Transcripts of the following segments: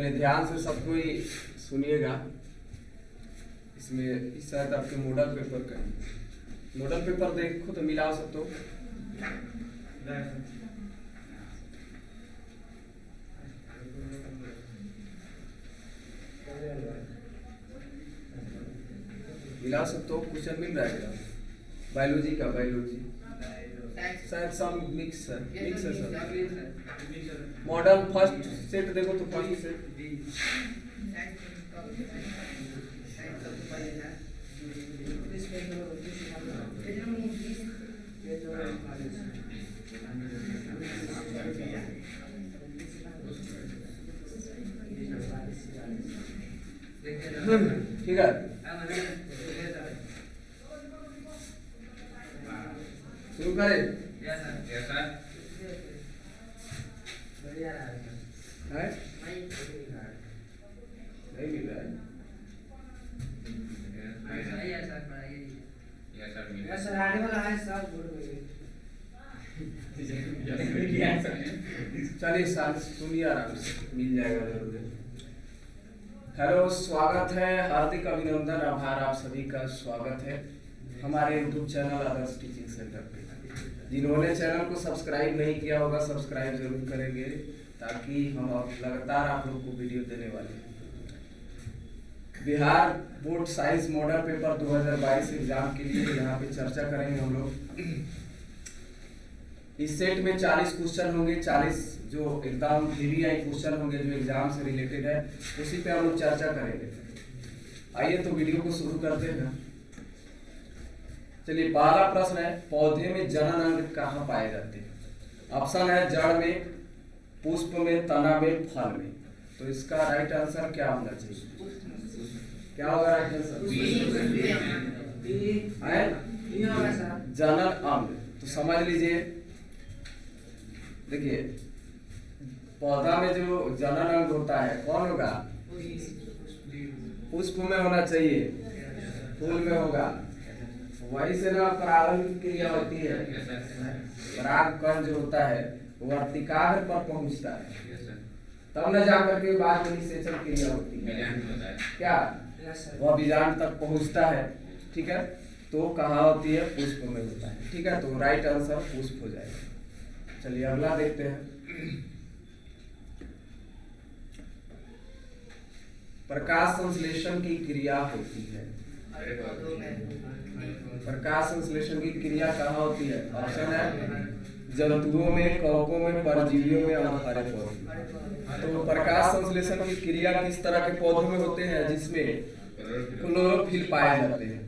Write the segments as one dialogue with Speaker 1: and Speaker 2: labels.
Speaker 1: चलिए ध्यान से सब कोई सुनिएगा। इसमें इस शायद आपके मॉडल पेपर का मॉडल पेपर देखो तो मिला सब तो मिला सब तो क्वेश्चन मिल रहा है बायोलॉजी का बायोलॉजी शायद सब मिक्स है सर। मॉडल फर्स्ट सेट देखो तो फर्स्ट सेट ठीक है। शुरू करें है नहीं मिल रहा है। चलिए साथ सुनिए आराम से मिल जाएगा जरूर। हेलो, स्वागत है, हार्दिक अभिनंदन, आभार, आप सभी का स्वागत है हमारे YouTube चैनल आदर्श टीचिंग सेंटर पे। जिन्होंने चैनल को सब्सक्राइब नहीं किया होगा सब्सक्राइब जरूर करेंगे ताकि हम लगातार आप लोग को वीडियो देने वाले हैं। Bihar board science model paper 2022 exam के लिए यहाँ पे चर्चा करेंगे हम लोग। इस सेट में 40 क्वेश्चन होंगे, 40 जो एकदम VVI क्वेश्चन होंगे जो एग्जाम से रिलेटेड है, उसी पे हम लोग चर्चा करेंगे। आइए तो वीडियो को शुरू करते हैं। चलिए पहला प्रश्न है, पौधे में जनन अंग कहाँ पाए जाते हैं? ऑप्शन है जड़ में, पुष्प में, तना में, फल में। तो इसका राइट आंसर क्या होना चाहिए? क्या होगा राइट आंसर? जनन अंग। तो समझ लीजिए, देखिए पौधा में जो जनन अंग होता है कौन होगा? पुष्प में होना चाहिए, फूल में होगा। वही से ना परागण की क्रिया होती है। पराग कण जो होता है वो वर्तिकाग्र पर पहुंचता है, तब न जाकर के बाद में निषेचन क्रिया होती है। क्या वह बीजांड तक पहुंचता है? ठीक है, तो कहाँ होती है? पुष्प में होता है। ठीक है, तो राइट आंसर पुष्प हो जाएगा। चलिए अगला देखते हैं। प्रकाश संश्लेषण की क्रिया होती है। प्रकाश संश्लेषण की क्रिया कहाँ होती है? ऑप्शन है जंतुओं में, कवकों में, परजीवियों में और हरे पौधे। तो प्रकाश संश्लेषण की क्रिया किस तरह के पौधों में होते हैं? जिसमें क्लोरोफिल पाए जाते हैं।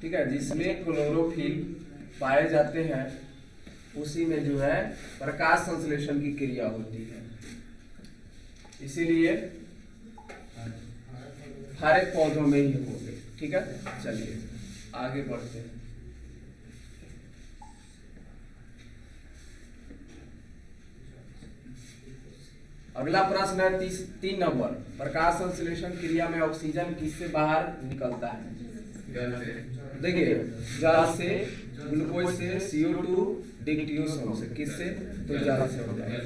Speaker 1: ठीक है, जिसमें क्लोरोफिल पाए जाते हैं उसी में जो है प्रकाश संश्लेषण की क्रिया होती है। इसीलिए हरे पौधों में ही होंगे। ठीक है, चलिए आगे बढ़ते हैं। अगला प्रश्न है 3 नंबर। प्रकाश संश्लेषण क्रिया में ऑक्सीजन किससे बाहर निकलता है? देखिए जल से, ग्लूकोज से, CO2, डिकैक्सियन से। किससे? तो जल से हो जाएगा।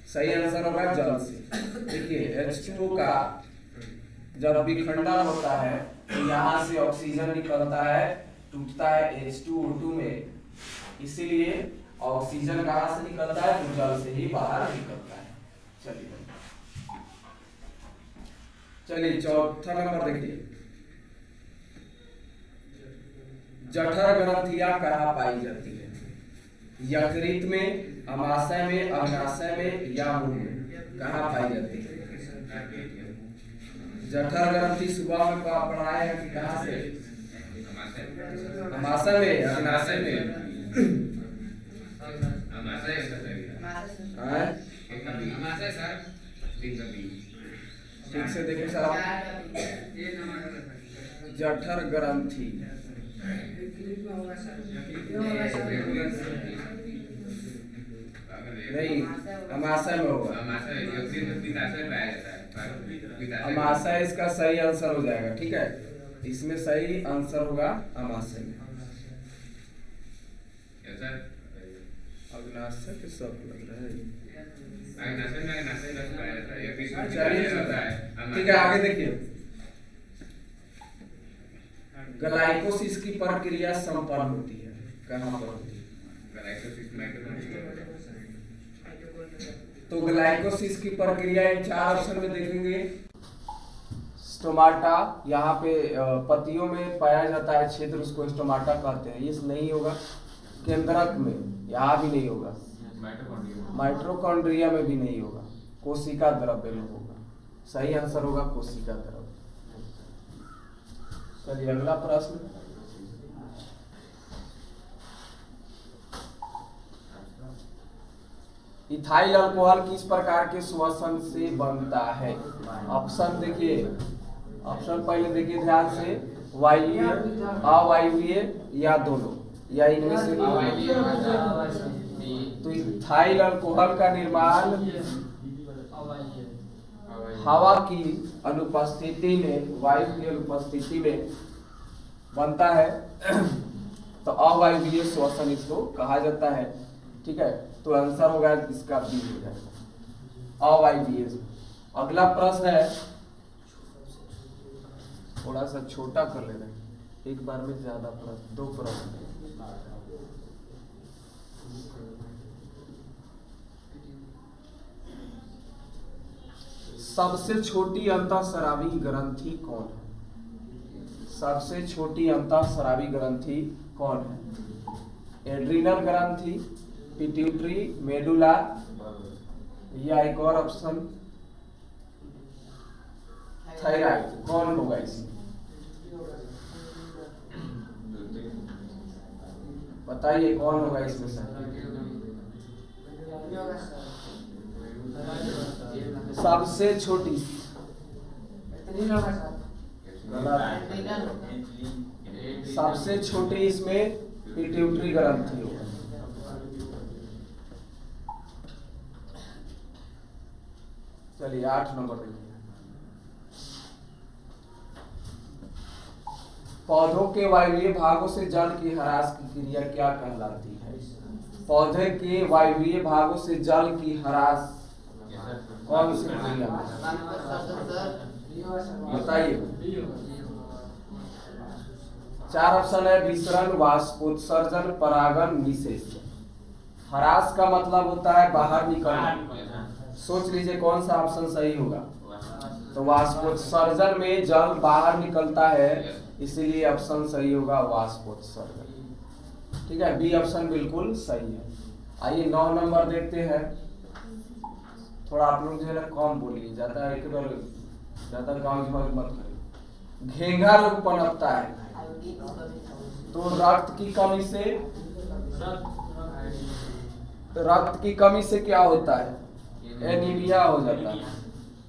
Speaker 1: सही आंसर होगा जल से। देखिए H2O का जब विखंडन होता है तो यहाँ से ऑक्सीजन निकलता है, टूटता है H2O2 में, इसीलिए ऑक्सीजन कहाँ से निकलता है? तो जल से ही बाहर निकलता है। चलिए चौथा नंबर देखिए। जठर ग्रंथियां कहाँ पाई जाती है? यकृत में, अमाशय में, अग्नाशय में या मुंह में? कहाँ पाई जाती है? जठर ग्रंथि सुबह में पढ़ाए हैं कि कहाँ से? अमाशय में, अग्नाशय में। ठीक से देखिए साहब, जठर ग्रंथि नहीं, अमाशय में होगा। अमाशय इसका सही आंसर हो जाएगा। ठीक है, इसमें सही आंसर होगा अमाशय में। अग्नाशय के सब लग रहा है। चलिए ठीक है, आगे देखिए। ग्लाइकोसिस की प्रक्रिया संपन्न होती है कहाँ पर होती है? तो ग्लाइकोसिस की प्रक्रिया इन 4 ऑप्शन में देखेंगे। स्टोमाटा, यहाँ पे पत्तियों में पाया जाता है क्षेत्र, उसको स्टोमाटा कहते हैं, ये नहीं होगा। केंद्रक में, यहाँ भी नहीं होगा। माइटोकॉन्ड्रिया में भी नहीं होगा। कोशिका द्रव्य में होगा। सही आंसर होगा कोशिका द्रव्य। चलिए अगला प्रश्न। इथाइल अल्कोहल किस प्रकार के श्वसन से बनता है? ऑप्शन देखिए, ऑप्शन पहले देखिए ध्यान से। वायवीय, अवायवीय या दोनों, या इनमें से तो इथाइल अल्कोहल का निर्माण हवा की अनुपस्थिति में, वायु की अनुपस्थिति में बनता है। तो अवायवीय श्वसन इसको कहा जाता है। ठीक है, तो आंसर होगा इसका बी हो जाएगा, अवायवीय। अगला प्रश्न है, थोड़ा सा छोटा कर लेना, एक बार में ज्यादा प्रश्न, 2 प्रश्न। सबसे छोटी अंतःस्रावी ग्रंथि कौन है? सबसे छोटी अंतःस्रावी ग्रंथि कौन है? एड्रिनल ग्रंथि, पिट्यूटरी, मेडुला, या एक और ऑप्शन थायराइड। कौन होगा इसमें? बताइए कौन होगा इसमें से? सबसे छोटी, सबसे छोटी इसमें पिट्यूटरी ग्रंथि होगा। चलिए 8 नंबर देखिए। पौधों के वायवीय भागों से जल की ह्रास की क्रिया क्या कहलाती है? पौधे के वायवीय भागों से जल की ह्रास कौन सी क्रिया? बताइए। 4 ऑप्शन है, विसरण, वाष्पोत्सर्जन, परागन, निषेचन। ह्रास का मतलब होता है बाहर निकलना। सोच लीजिए कौन सा ऑप्शन सही होगा। तो वाष्पोत्सर्जन में जल बाहर निकलता है, इसीलिए ऑप्शन सही होगा वाष्पोत्सर्जन। ठीक है, बी ऑप्शन बिल्कुल सही है। आइए 9 नंबर देखते हैं। थोड़ा आप लोग जो है ना कम बोलिए, ज्यादा एक बार ज्यादा गाँव मत करिए। घेंघा रोग पनपता है तो रक्त की कमी से, रक्त की कमी से क्या होता है? एनीमिया हो जाता है।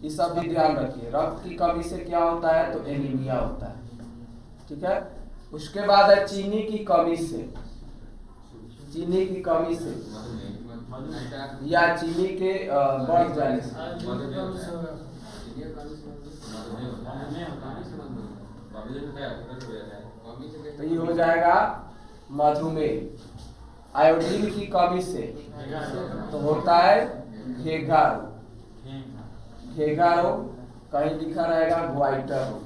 Speaker 1: ये सब भी ध्यान रखिए। रक्त की कमी से क्या होता है? तो एनीमिया होता है। ठीक है, उसके बाद है चीनी की कमी से, चीनी की कमी से या चीनी के बढ़ जाने से। तो ये हो जाएगा मधुमेह। आयोडीन की कमी से तो होता है घेंघा रोग। घेंघा रोग कहीं लिखा रहेगा ग्वाइटर रोग,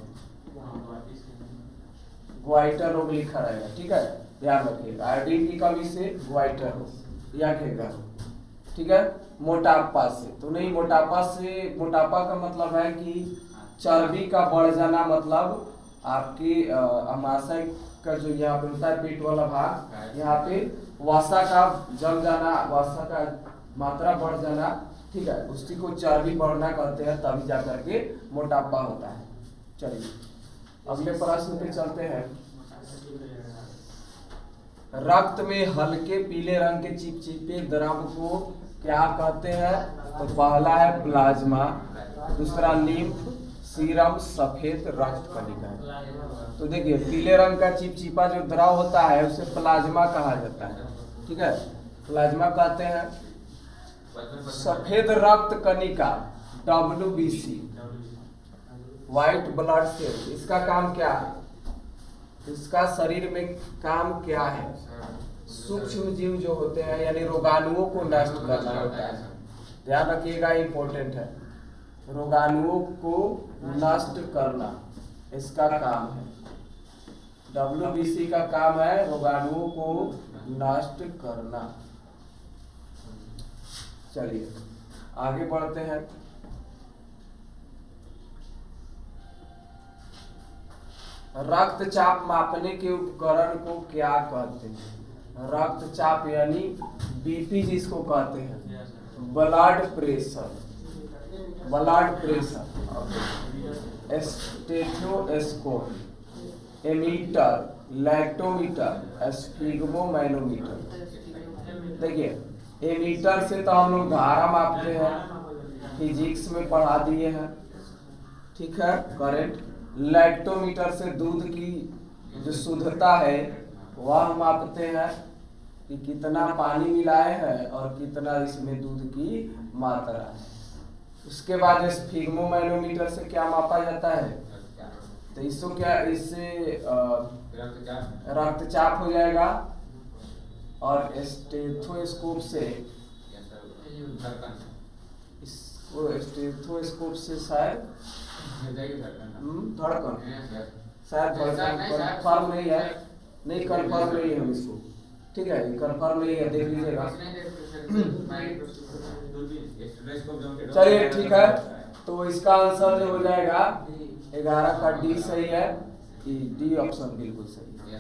Speaker 1: ग्वाइटर रोग लिखा रहेगा। ठीक है, ध्यान रखिएगा। आयोडीन की कमी से ग्वाइटर रोग या घेंघा रोग। ठीक है, मोटापा से तो नहीं, मोटापा से, मोटापा का मतलब है कि चर्बी का बढ़ जाना, मतलब आपकी अमाशय का जो यहाँ पे होता है पेट वाला भाग, यहाँ पे वसा का जम जाना, वसा का मात्रा बढ़ जाना। ठीक है, उसी को चर्बी बढ़ना कहते हैं, तभी जाकर के मोटापा होता है। चलिए अगले प्रश्न पे चलते हैं। रक्त में हल्के पीले रंग के चिपचिपे द्रव को क्या कहते हैं? तो पहला है प्लाज्मा, दूसरा लिम्फ, सीरम, सफेद रक्त कणिका है। तो देखिए पीले रंग का चिपचिपा जो द्रव होता है उसे प्लाज्मा कहा जाता है। ठीक है, प्लाज्मा कहते हैं। सफेद रक्त कणिका WBC, व्हाइट ब्लड सेल, इसका काम क्या है? इसका शरीर में काम क्या है? सूक्ष्म जीव जो होते हैं यानी रोगाणुओं को नष्ट करना होता है। ध्यान रखिएगा, इंपॉर्टेंट है। रोगाणुओं को नष्ट करना इसका काम है। WBC का काम है रोगाणुओं को नष्ट करना। चलिए आगे बढ़ते हैं। रक्तचाप मापने के उपकरण को क्या कहते हैं? रक्तचाप यानी BP जिसको कहते हैं, blood pressure, blood pressure, stethoscope, ammeter, lactometer, sphygmomanometer. देखिए एमीटर से तो हम लोग धारा मापते हैं, फिजिक्स में पढ़ा दिए हैं, ठीक है, करंट। लैक्टोमीटर से दूध की जो शुद्धता है वह मापते हैं कि कितना पानी मिलाए हैं और कितना इसमें दूध की मात्रा है। उसके बाद स्फिग्मोमैनोमीटर से क्या मापा जाता है? तो इसको क्या, इससे रक्तचाप हो जाएगा। और स्टेथोस्कोप से, इसको स्टेथोस्कोप से शायद धड़कन, शायद धड़कन कंफर्म नहीं है, नहीं कंफर्म नहीं है इसको, ठीक है, कंफर्म नहीं है, देख लीजिएगा। चलिए ठीक है, तो इसका आंसर जो हो जाएगा 11 का D सही है, D ऑप्शन बिल्कुल सही है।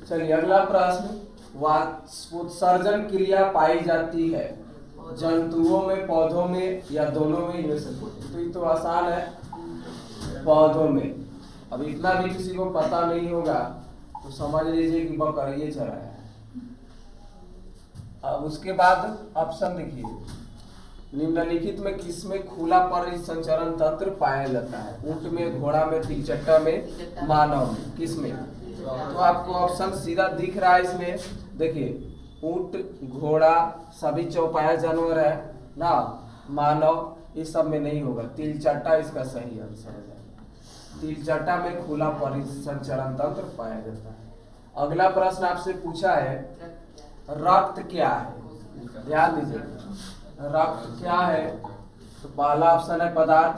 Speaker 1: चलिए अगला प्रश्न, वाष्पोत्सर्जन क्रिया पाई जाती है जंतुओं में, पौधों में, या दोनों में, इनमें से कोई? तो ये तो आसान है, पौधों में। अब इतना भी किसी को पता नहीं होगा तो समझ लीजिए कि बकरिए चरा है। अब उसके बाद ऑप्शन देखिए, निम्नलिखित में किसमें खुला परिसंचरण तंत्र पाया जाता है? ऊंट में, घोड़ा में, तिलचट्टा में, मानव में, किसमें? तो आपको ऑप्शन सीधा दिख रहा है इसमें, देखिए ऊंट, घोड़ा सभी चौपाया जानवर है ना, मानव ये सब में नहीं होगा, तिलचट्टा इसका सही आंसर है। तिलचट्टा में खुला परिसंचरण तंत्र पाया जाता है। अगला प्रश्न आपसे पूछा है, रक्त क्या है? ध्यान दीजिए, रक्त क्या है? तो पहला ऑप्शन है पदार्थ,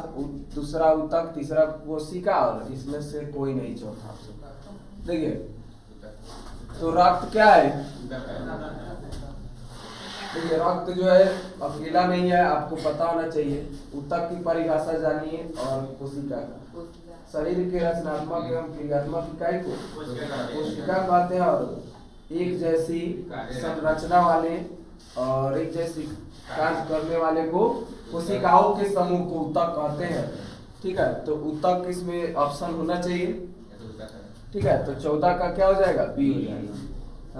Speaker 1: दूसरा ऊतक, तीसरा कोशिका, और इसमें से कोई नहीं चौथा ऑप्शन। देखिए तो रक्त क्या है? देखिए रक्त जो है अकेला नहीं है, आपको पता होना चाहिए। ऊतक की परिभाषा जानिए और कोशिका का। शरीर के रचनात्मक एवं क्रियात्मक इकाई को कोशिका कहते हैं, और एक जैसी संरचना वाले और एक जैसी कार्य करने वाले को कोशिकाओं के समूह को ऊतक कहते हैं, ठीक है। तो ऊतक इसमें ऑप्शन होना चाहिए, ठीक है। तो 14 का क्या हो जाएगा? B हो जाएगा।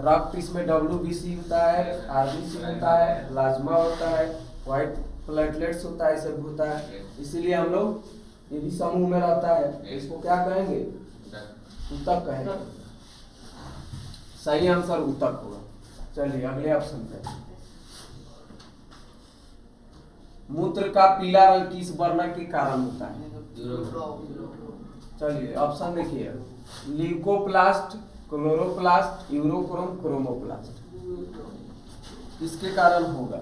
Speaker 1: रक्त इसमें WBC होता है, RBC होता है, प्लाज्मा होता है, व्हाइट प्लेटलेट्स होता है, सब होता है, इसीलिए हम लोग ये भी समूह में रहता है, इसको क्या कहेंगे? ऊतक कहेंगे। सही आंसर ऊतक होगा। चलिए अगले ऑप्शन पे, मूत्र का पीला रंग किस वर्ण के कारण होता है? चलिए ऑप्शन देखिए, ल्यूकोप्लास्ट, क्लोरोप्लास्ट, यूरोक्रोम, क्रोमोप्लास्ट, किसके कारण होगा?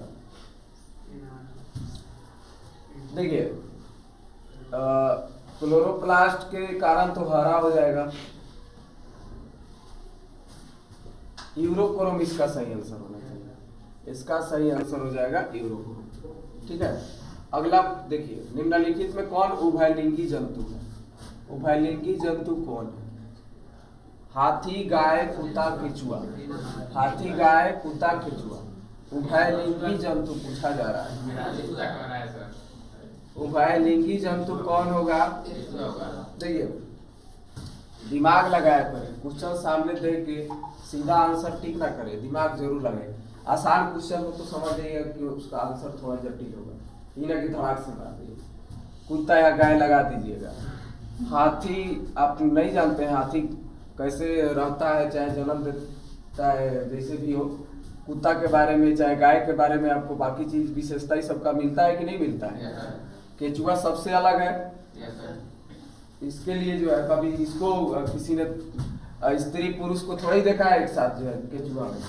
Speaker 1: देखिए क्लोरोप्लास्ट के कारण तो हरा हो जाएगा, यूरोक्रोम इसका सही आंसर होना चाहिए, इसका सही आंसर हो जाएगा यूरोक्रोम, ठीक है। अगला देखिए, निम्नलिखित में कौन उभयलिंगी जंतु है? उभयलिंगी जंतु कौन है? हाथी, गाय, कुत्ता, केचुआ। हाथी, गाय, कुत्ता, केचुआ, उभयलिंगी जंतु पूछा जा रहा है। उभयलिंगी जंतु कौन होगा? देखिए दिमाग लगाया करें, क्वेश्चन सामने देख के सीधा आंसर टिक ना करे, दिमाग जरूर लगे। आसान क्वेश्चन हो तो समझ जाइएगा कि उसका आंसर थोड़ा जटिल होगा, ये ना कि दिमाग से लगा दीजिए। कुत्ता या गाय लगा दीजिएगा। हाथी आप नहीं जानते हैं हाथी कैसे रहता है, चाहे जन्म देता है, जैसे भी हो। कुत्ता के बारे में चाहे गाय के बारे में आपको बाकी चीज विशेषता ही सबका मिलता है कि नहीं मिलता है? केचुआ सबसे अलग है। इसके लिए जो है कभी इसको किसी ने स्त्री पुरुष को थोड़ा ही देखा है एक साथ जो है केचुआ में?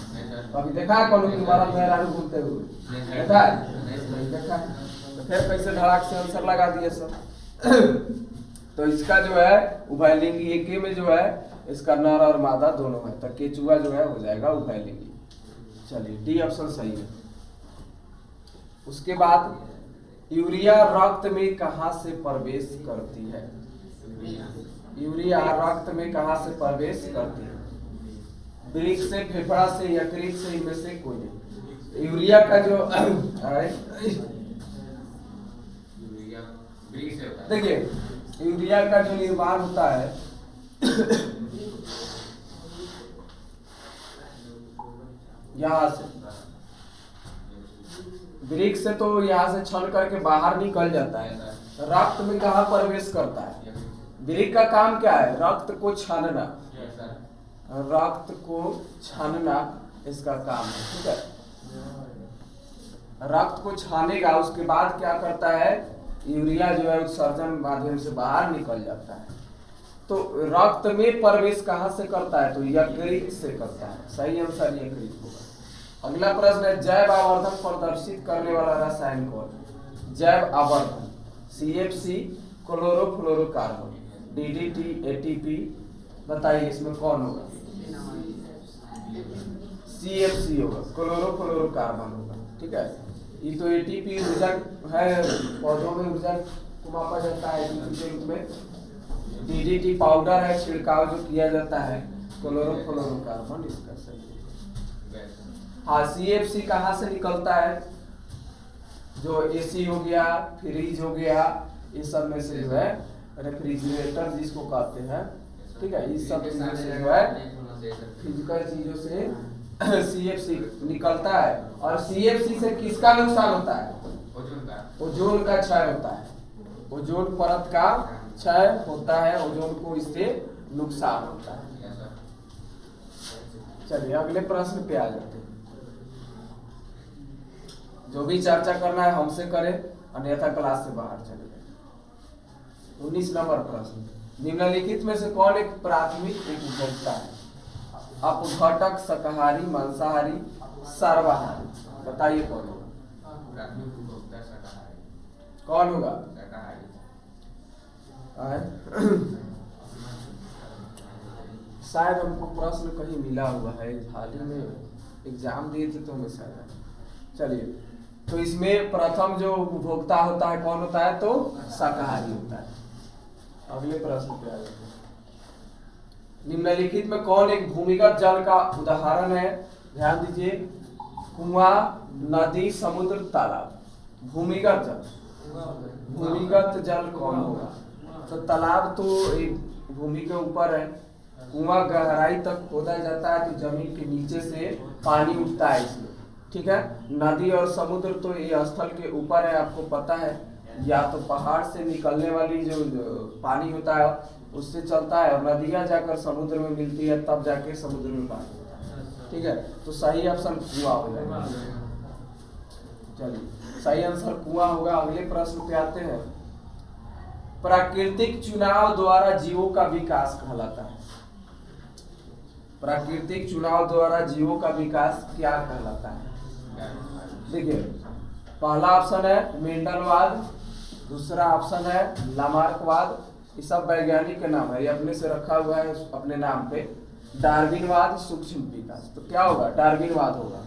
Speaker 1: कभी देखा है कौन की मरद मेहरारू घूमते हुए? देखा है? नहीं देखा है। तो फिर कैसे धड़ाक से आंसर लगा दिए सब? तो इसका जो है उभयलिंगी एक में जो है इसका नर और मादा दोनों है, तो केचुआ जो है हो जाएगा उभयलिंगी। चलिए डी ऑप्शन सही है। उसके बाद यूरिया रक्त में कहां से प्रवेश करती है? यूरिया रक्त में कहां से प्रवेश करती है? वृक्क से, फेफड़ा से, यकृत से, इनमें से कोई नहीं। यूरिया का जो देखिए यूरिया का जो निर्माण होता है यहाँ से वृक्क से, तो यहाँ से छन करके बाहर निकल जाता है। रक्त में कहाँ प्रवेश करता है? वृक्क का काम क्या है? रक्त को छानना, रक्त को छानना इसका काम है। ठीक है, रक्त को छानेगा, उसके बाद क्या करता है? यूरिया जो है उत्सर्जन माध्यम से बाहर निकल जाता है। तो रक्त में प्रवेश कहां से करता है? तो यकृत से करता है। सही आंसर यकृत होगा। अगला प्रश्न है जैव आवर्धन प्रदर्शित करने वाला रसायन कौन? जैव आवर्धन CFC, क्लोरोफ्लोरोकार्बन, DDT, ATP, बताइए इसमें कौन होगा? CFC होगा, क्लोरोफ्लोरोकार्बन होगा। ठीक है, ये तो ATP ऊर्जा है, पौधों में ऊर्जा को मापा जाता है ATP के रूप में। DDT पाउडर है, छिड़काव जो किया जाता है। क्लोरोफ्लोरोकार्बन इसका सही है। हाँ, CFC कहाँ से निकलता है? जो AC हो गया, फ्रिज हो गया, इस सब में से जो है रेफ्रिजरेटर जिसको कहते हैं, ठीक है, इस सब में से जो है फिजिकल चीजों से CFC निकलता है। और CFC से किसका नुकसान होता है? ओजोन का क्षय होता है। ओजोन परत का क्षय होता है, ओजोन को इससे नुकसान होता है। चलिए अगले प्रश्न पे आ जाते हैं। जो भी चर्चा करना है हमसे करें, अन्यथा क्लास से बाहर चले जाए। 19 नंबर प्रश्न, निम्नलिखित में से कौन एक प्राथमिक उपभोक्ता है? अपघटक, शाकाहारी, मांसाहारी, सर्वाहारी, बताइए कौन होगा?
Speaker 2: प्राथमिक उपभोक्ता शाकाहारी।
Speaker 1: कौन होगा?
Speaker 2: शाकाहारी।
Speaker 1: शायद हमको प्रश्न कहीं मिला हुआ है, हाल ही में एग्जाम दिए थे तो हमें शायद। चलिए, तो इसमें प्रथम जो उपभोक्ता होता है कौन होता है? तो शाकाहारी होता है। अगले प्रश्न पे आ जाते हैं। निम्नलिखित में कौन एक भूमिगत जल का उदाहरण है? ध्यान दीजिए, कुआं, नदी, समुद्र, तालाब। भूमिगत जल, भूमिगत जल कौन होगा? तो तालाब तो एक भूमि के ऊपर है, कुआं गहराई तक खोदा जाता है तो जमीन के नीचे से पानी उठता है इसमें। ठीक है, नदी और समुद्र तो ये स्थल के ऊपर है, आपको पता है, या तो पहाड़ से निकलने वाली जो पानी होता है उससे चलता है, और नदियां जाकर समुद्र में मिलती है, तब जाके समुद्र में पानी होता है। ठीक है, तो सही ऑप्शन कुआं हो जाएगा। चलिए, सही आंसर कुआं होगा। अगले प्रश्न पे आते हैं। प्राकृतिक चुनाव द्वारा जीवों का विकास कहलाता है। प्राकृतिक चुनाव द्वारा जीवों का विकास क्या कहलाता है? देखिए, पहला ऑप्शन है मेंडलवाद, दूसरा ऑप्शन है लामार्कवाद, ये सब वैज्ञानिक के नाम है, ये अपने से रखा हुआ है अपने नाम पे। डार्विनवाद, सूक्ष्म विकास, तो क्या होगा? डार्विनवाद होगा।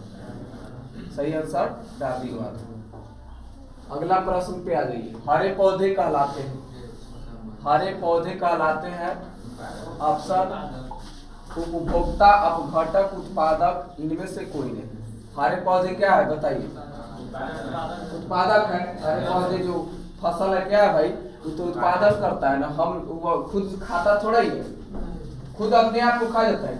Speaker 1: सही आंसर डार्विनवाद होगा। अगला प्रश्न पे आ जाइए। हरे पौधे कहलाते हैं, हरे पौधे कहलाते हैं ऑप्शन उपभोक्ता, अपघटक, उत्पादक, इनमें से कोई नहीं। हरे पौधे क्या है बताइए? उत्पादक है। हरे पौधे जो फसल है क्या है भाई? वो तो उत्पादन करता है ना, हम वो खुद खाता थोड़ा ही है, खुद अपने आप को खा जाता है?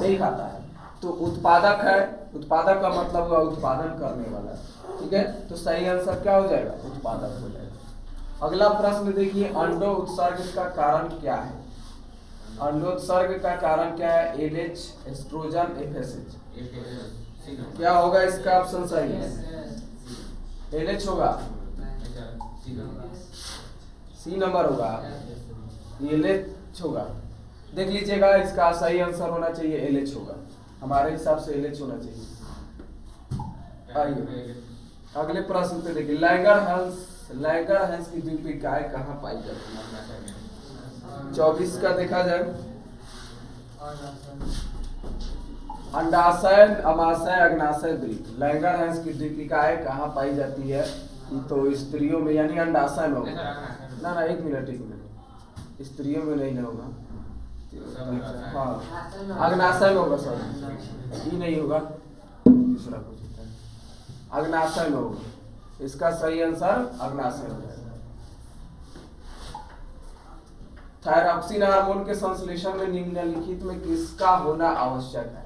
Speaker 1: नहीं खाता है, तो उत्पादक है। उत्पादक का मतलब हुआ उत्पादन करने वाला। ठीक है, तो सही आंसर क्या हो जाएगा? उत्पादक हो जाएगा। अगला प्रश्न देखिए, अंडो उत्सर्ग का कारण क्या है? अंडोत्सर्ग का कारण क्या है? LH, एस्ट्रोजन, FSH, क्या होगा इसका ऑप्शन सही है? LH होगा, C नंबर होगा, LH होगा। देख लीजिएगा, इसका सही आंसर होना चाहिए LH होगा, हमारे हिसाब से LH होना चाहिए। आइए अगले प्रश्न पे देखिए, लैंगरहैंस की द्वीपिकाएं कहाँ पाई जाती है? 24 का देखा जाए, अंडाशय, अमाशय, अग्नाशय द्वीप। लैंगरहैंस की द्वीपिकाएं कहाँ पाई जाती है? ये तो स्त्रियों में यानी अंडाशय में होगा। ना एक मिनट, स्त्रियों में नहीं ना होगा, हाँ अग्नाशय में होगा सर, ये नहीं होगा, दूसरा कुछ होता है, अग्नाशय में होगा। इसका सही आंसर अग्नाशय होगा। थायरॉक्सिन हार्मोन के संश्लेषण में निम्नलिखित में किसका होना आवश्यक है?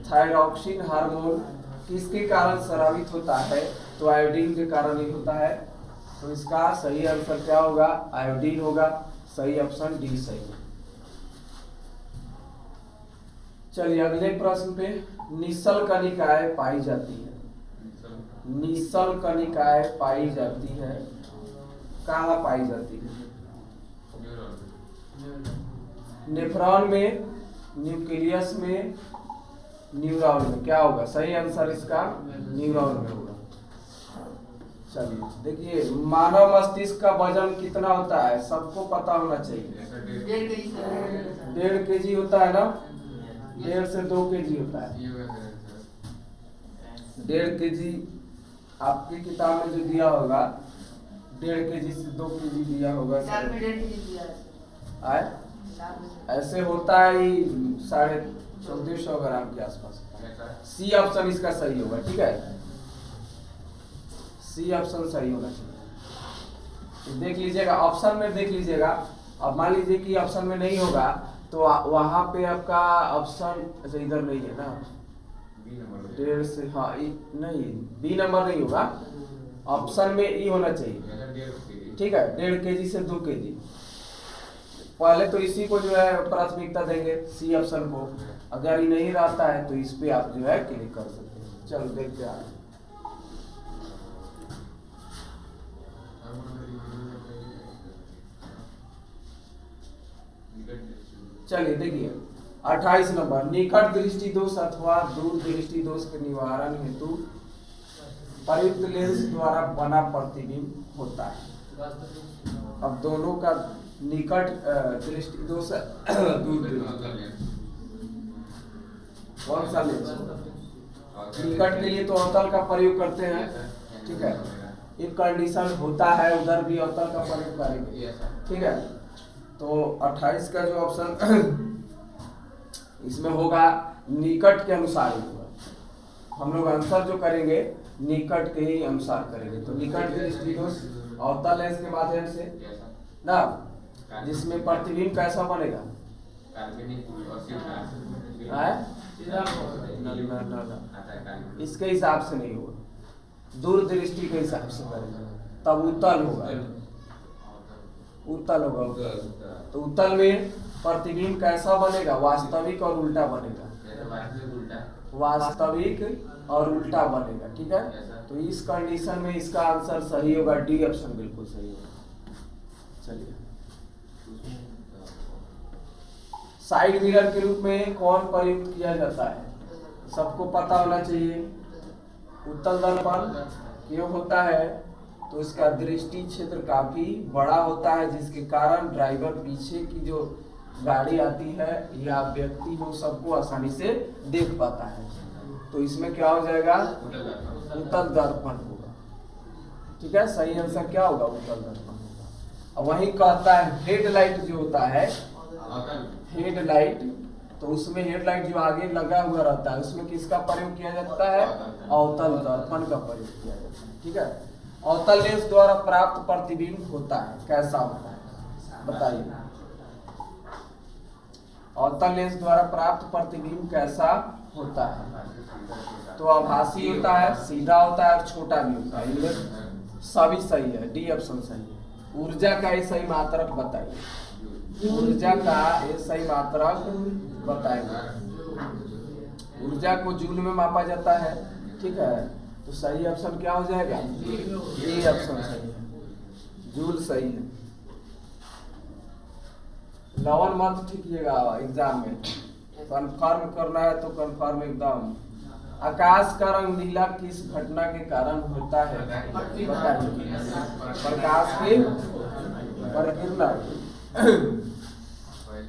Speaker 1: थायरॉक्सिन हार्मोन किसके कारण स्रावित होता है? तो आयोडीन के कारण ही होता है। तो इसका सही आंसर क्या होगा? आयोडीन होगा। सही ऑप्शन डी सही है। चलिए अगले प्रश्न पे, निश्चल कणिकाएं पाई जाती है। निश्चल कणिकाएं पाई जाती है, कहाँ पाई जाती है? नेफ्रॉन में, न्यूक्लियस में, न्यूरॉन में। क्या होगा सही आंसर इसका? न्यूरॉन में होगा। चलिए देखिए, मानव मस्तिष्क का वजन कितना होता है? सबको पता होना चाहिए। 1.5 kg होता है ना, 1.5 से 2 kg होता है। 1.5 kg आपकी किताब में जो दिया होगा, 1.5 kg से 2 kg दिया होगा। ऐसे होता है 1450 ग्राम के आसपास। सी ऑप्शन इसका सही होगा। ठीक है, सी ऑप्शन सही होना चाहिए। देख लीजिएगा, ऑप्शन में देख लीजिएगा। अब मान लीजिए कि ऑप्शन में नहीं होगा तो वहां पे आपका ऑप्शन, अच्छा इधर नहीं है ना, 1.5 से, हाँ नहीं बी नंबर नहीं होगा, ऑप्शन में ई होना चाहिए। ठीक है, 1.5 kg से 2 kg। पहले तो इसी को जो है प्राथमिकता देंगे, सी ऑप्शन को। अगर ये नहीं रहता है तो इस पे आप जो है क्लिक कर सकते हैं। चलो देखते हैं। चलिए देखिए 28 नंबर, निकट दृष्टि दोष अथवा दूर दृष्टि दोष के निवारण हेतु प्रयुक्त लेंस द्वारा बना प्रतिबिंब होता है। अब दोनों का निकट दृष्टि दोष, दूर दृष्टि, कौन सा लेंस? निकट के लिए तो अवतल का प्रयोग करते हैं। ठीक है, एक कंडीशन होता है उधर भी अवतल का प्रयोग करेंगे। ठीक है, तो 28 का जो ऑप्शन इसमें होगा निकट के अनुसार ही होगा। हम लोग आंसर जो करेंगे निकट के ही अनुसार करेंगे। तो निकट दृष्टि दोष अवतल लेंस के माध्यम से ना, जिसमें प्रतिबिंब कैसा बनेगा? इसके हिसाब से नहीं होगा, दूर दृष्टि के हिसाब से करेंगे, तब उत्तल होगा। उत्तल होगा। तो उत्तल में प्रतिबिंब कैसा बनेगा? वास्तविक और उल्टा बनेगा। वास्तविक और उल्टा बनेगा। ठीक है, तो इस कंडीशन में इसका आंसर सही होगा, डी ऑप्शन बिल्कुल सही होगा। चलिए, साइड मिरर के रूप में कौन प्रयुक्त किया जाता है? सबको पता होना चाहिए। उत्तल दर्पण क्यों होता है? तो इसका दृष्टि क्षेत्र काफी बड़ा होता है, जिसके कारण ड्राइवर पीछे की जो गाड़ी आती है या व्यक्ति हो सबको आसानी से देख पाता है। तो इसमें क्या हो जाएगा? उत्तल दर्पण होगा। ठीक है, सही आंसर क्या होगा? उत्तल दर्पण होगा। और वही कहता है हेडलाइट जो होता है, हेडलाइट, तो उसमें हेडलाइट जो आगे लगा हुआ रहता है उसमें किसका प्रयोग किया जाता है? अवतल दर्पण का प्रयोग किया जाता है। ठीक है, अवतल लेंस द्वारा प्राप्त प्रतिबिंब होता है, कैसा होता है बताइए? अवतल लेंस द्वारा प्राप्त प्रतिबिंब कैसा होता है? तो आभासी होता है, सीधा होता है और छोटा भी होता है। इनमें सभी सही है, डी ऑप्शन सही है। ऊर्जा का ये सही मात्रक बताइए। ऊर्जा का ये सही मात्रक बताइए। ऊर्जा को जूल में मापा जाता है। ठीक है, तो सही ऑप्शन क्या हो जाएगा? डी ऑप्शन सही है, जूल सही है। लवन मत ठीकिएगा एग्जाम में, कंफर्म करना है तो कंफर्म एकदम। आकाश का रंग नीला किस घटना के कारण होता है? बताइए। प्रकाश के प्रकीर्णन,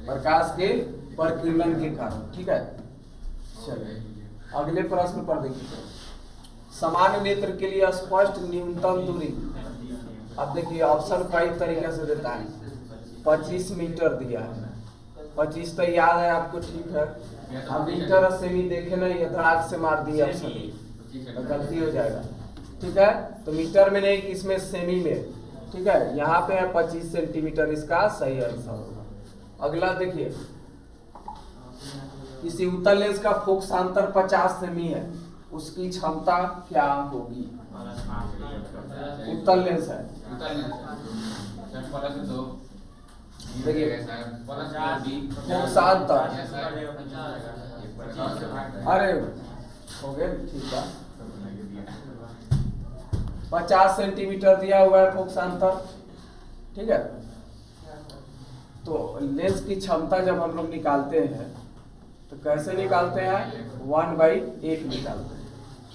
Speaker 1: प्रकाश के प्रकीर्णन के कारण, ठीक है। चलिए अगले प्रश्न पर देखिए। सामान्य नेत्र के लिए स्पष्ट न्यूनतम दूरी, अब देखिए ऑप्शन कई तरीके से देता है। 25 मीटर दिया है, 25 तो याद है आपको, ठीक है। अब मीटर और सेमी देखे नहीं, धड़ाक से मार दिए ऑप्शन तो गलती हो जाएगा, ठीक है। तो मीटर में नहीं, इसमें सेमी में, ठीक है। यहाँ पे है 25 सेंटीमीटर, इसका सही आंसर होगा। अगला देखिए, किसी उत्तल लेंस का फोकसांतर 50 सेमी है, उसकी क्षमता क्या होगी? उत्तल लेंस है, देखिए फोकसांतर, अरे हो गया, ठीक है। 50 सेंटीमीटर दिया हुआ है फोकसांतर, ठीक है। तो लेंस की क्षमता जब हम लोग निकालते हैं तो कैसे निकालते हैं? 1/8 निकालते हैं,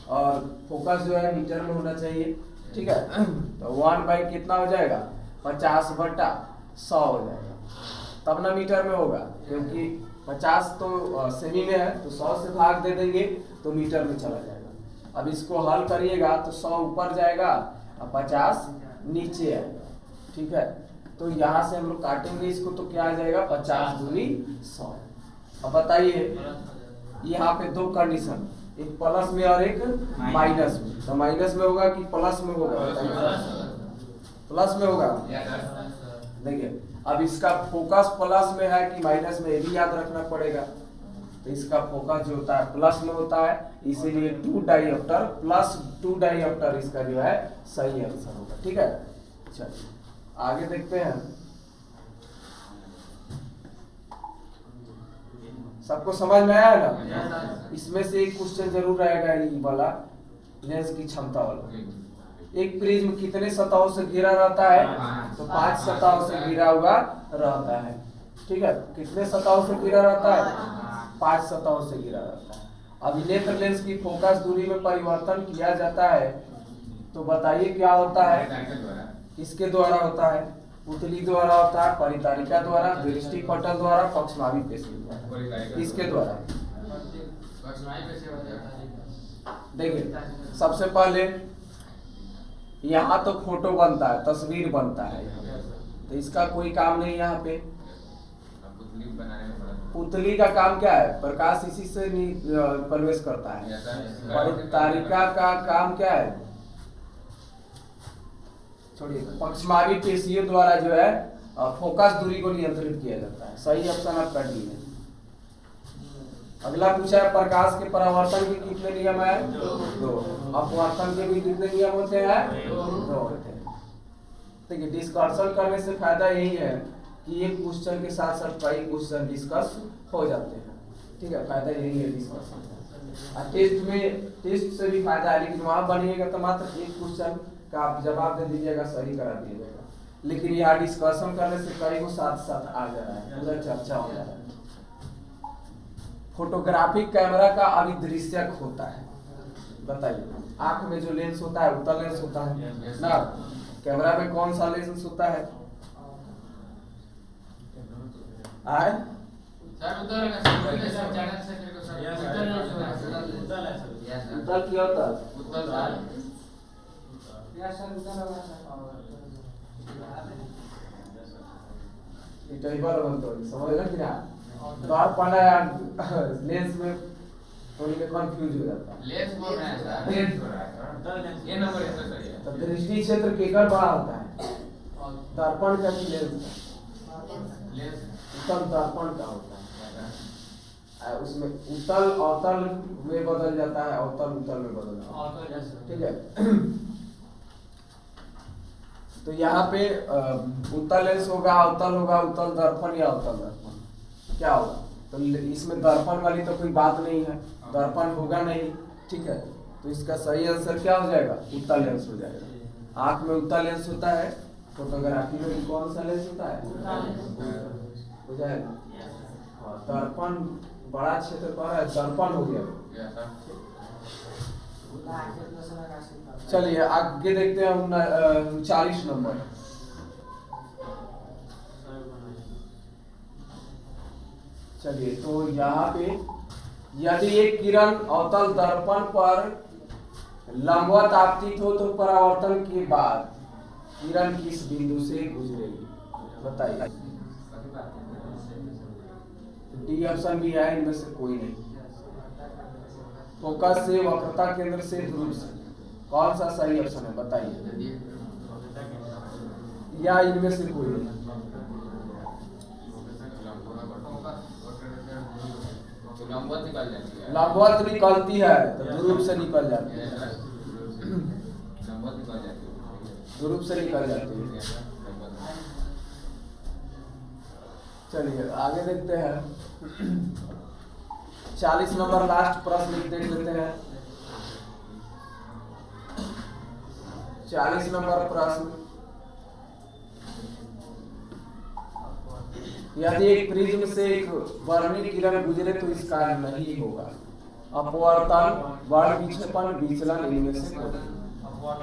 Speaker 1: और फोकस जो है मीटर में होना चाहिए, ठीक है। तो 1 कितना हो जाएगा? 50/100 हो जाएगा, तब ना मीटर में होगा, क्योंकि 50 तो सेमी में है, तो 100 से भाग दे देंगे तो मीटर में चला जाएगा। अब इसको हल करिएगा तो 100 ऊपर जाएगा और 50 नीचे आएगा, ठीक है। तो यहाँ से हम लोग काटेंगे इसको, तो क्या आ जाएगा? 50 दूनी 100। अब बताइए, यहाँ पे दो कंडीशन, एक प्लस में और एक माइनस में, तो माइनस में होगा कि प्लस में होगा? प्लस में होगा। देखिए अब इसका फोकस प्लस में है कि माइनस में, ये भी याद रखना पड़ेगा। तो इसका फोकस जो होता है प्लस में होता है, इसीलिए 2 डाइऑप्टर प्लस 2 डाइऑप्टर इसका जो है सही आंसर होगा, ठीक है। चलिए आगे देखते हैं। सबको समझ में आया ना? इसमें से एक क्वेश्चन जरूर आएगा, ये वाला लेंस की क्षमता वाला। एक प्रिज्म कितने सतहों से घिरा रहता है? तो 5 सतहों से घिरा हुआ रहता है, ठीक है। कितने सतहों से घिरा रहता है? 5 सतहों से घिरा रहता है। अब नेत्र लेंस की फोकस दूरी में परिवर्तन किया जाता है, तो बताइए क्या होता है? किसके द्वारा होता है? पुतली द्वारा होता है, परितारिका द्वारा, दृष्टि पटल द्वारा, पक्षमावी पेशी द्वारा। किसके द्वारा? देखिए सबसे पहले यहाँ तो फोटो बनता है, तस्वीर बनता है, तो इसका कोई काम नहीं यहाँ पे। पुतली का काम क्या है? प्रकाश इसी से प्रवेश करता है। परितारिका का काम क्या है? छोड़िए, पक्षमावी पेशियों द्वारा जो है फोकस दूरी को नियंत्रित किया जाता है। सही ऑप्शन आप कर लिए। अगला पूछा है, प्रकाश के परावर्तन के कितने नियम है? 2। अपवर्तन के भी कितने नियम होते हैं? 2 होते हैं। देखिए डिस्कशन करने से फायदा यही है कि एक क्वेश्चन के साथ साथ कई क्वेश्चन डिस्कस हो जाते हैं, ठीक है। फायदा यही है डिस्कशन। टेस्ट में, टेस्ट से भी फायदा है, लेकिन वहां बनिएगा तो मात्र एक क्वेश्चन का आप जवाब दे दीजिएगा, सही करा दिया जाएगा। लेकिन यहाँ डिस्कशन करने से कई को साथ साथ आ जा रहा है, पूरा चर्चा हो जा रहा है। फोटोग्राफिक कैमरा का अभिदृश्यक होता है, बताइए। आंख में जो लेंस होता है उत्तल लेंस होता है ना, कैमरा में कौन सा लेंस होता है? आए उत्तल क्या होता है? समझ कि ना? दर्पण लेंस में थोड़ी कंफ्यूज हो जाता है।
Speaker 2: लेंस बोल रहे हैं सर, ये नंबर है सर।
Speaker 1: तो दृष्टि क्षेत्र केकर बड़ा होता है? दर्पण का भी लेंस उत्तल दर्पण का होता है, उसमें उत्तल अवतल में बदल जाता है, अवतल उत्तल में बदल जाता है, ठीक है। तो यहाँ पे उत्तल लेंस होगा, अवतल होगा, उत्तल दर्पण या अवतल दर्पण, क्या होगा? तो इसमें दर्पण वाली तो कोई बात नहीं है, दर्पण होगा नहीं, ठीक है। तो इसका सही आंसर क्या हो जाएगा? उत्तल लेंस हो जाएगा। आंख में उत्तल लेंस होता है, फोटोग्राफी में कौन सा लेंस होता है? हो जाएगा। हाँ, दर्पण बड़ा क्षेत्र पर है, दर्पण हो गया। चलिए आगे देखते हैं 39 नंबर। चलिए तो यहाँ पे यदि एक किरण अवतल दर्पण पर लंबवत आपतित हो तो परावर्तन के बाद किरण किस बिंदु से गुजरेगी, बताइए। डी ऑप्शन भी है, इनमें से कोई नहीं। फोकस से, वक्रता केंद्र से, ध्रुव से, कौन सा सही ऑप्शन है बताइए, या इनमें से कोई नहीं। लंबवत निकलती है तो ध्रुव से निकल जाती है, ध्रुव से निकल जाती है। चलिए आगे देखते हैं 40 नंबर लास्ट प्रश्न देख लेते हैं। 40 नंबर प्रश्न, यदि एक प्रिज्म से एक वर्णीय किरण गुजरे तो इसका नहीं होगा। अपवर्तन, वर्ण विक्षेपण, विचलन, इनमें से कोई।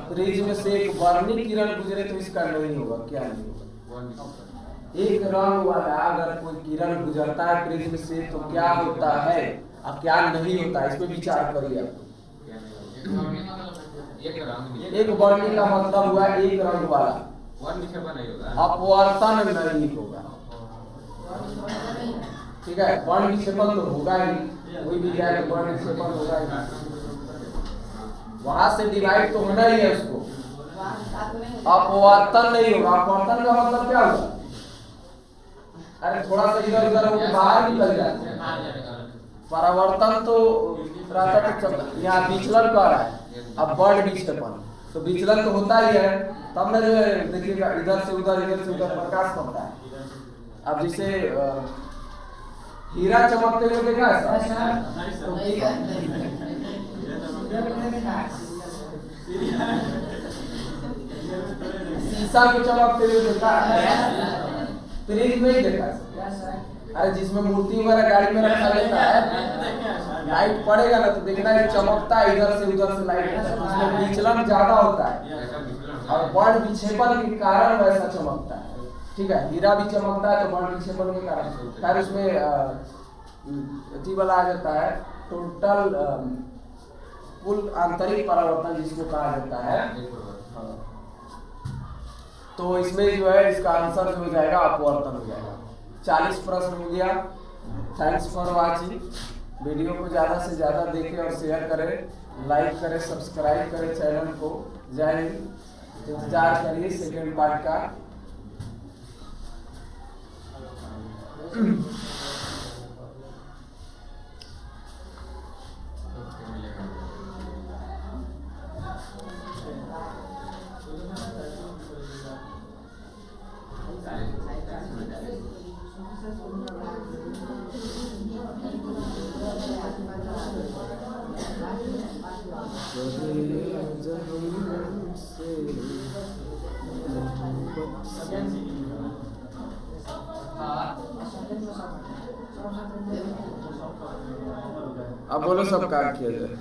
Speaker 1: प्रिज्म से एक वर्णीय किरण गुजरे तो इसका नहीं होगा, क्या नहीं होगा? एक रंग वाला अगर कोई किरण गुजरता है प्रिज्म से तो क्या होता है और क्या नहीं होता है, इस पे विचार करिए आप। एक वर्णीय का मतलब हुआ एक रंग वाला, अपवर्तन नहीं होगा, ठीक है। वर्ण विक्षेपण तो होगा ही, कोई भी जाए तो वर्ण विक्षेपण होगा ही, वहां से डिवाइड तो होना ही है उसको। अपवर्तन नहीं होगा। अपवर्तन का मतलब क्या होगा? अरे थोड़ा सा इधर उधर होकर बाहर निकल जाते हैं। परावर्तन तो यहाँ विचलन कर रहा है, अब वर्ण विक्षेपण तो विचलन तो होता ही है, तब ना जो है देखिएगा इधर से उधर प्रकाश पड़ता है। अब जैसे हीरा चमकते हुए देखा है तो शीशा को चमकते हुए देखा है, प्रिज्म नहीं देखा। अरे जिसमें मूर्ति वगैरह गाड़ी में रखा रहता है, लाइट पड़ेगा ना तो देखना है चमकता है, इधर से उधर से लाइट, उसमें विचलन ज्यादा होता है और वर्ण विक्षेपण के कारण वैसा चमकता है, ठीक है। हीरा भी चमकता है तो वर्ण विक्षेपण के कारण, खैर उसमें अति वाला आ जाता है टोटल कुल आंतरिक परावर्तन जिसको कहा जाता है। तो इसमें जो है इसका आंसर जो हो जाएगा अपवर्तन हो जाएगा। 40 प्रश्न हो गया। Thanks for watching. वीडियो को ज़्यादा से ज़्यादा देखें और शेयर करें, लाइक करें, सब्सक्राइब करें चैनल को। जय हिंद। इंतजार करिए सेकेंड पार्ट का। अब बोलो सब काम किया जाए।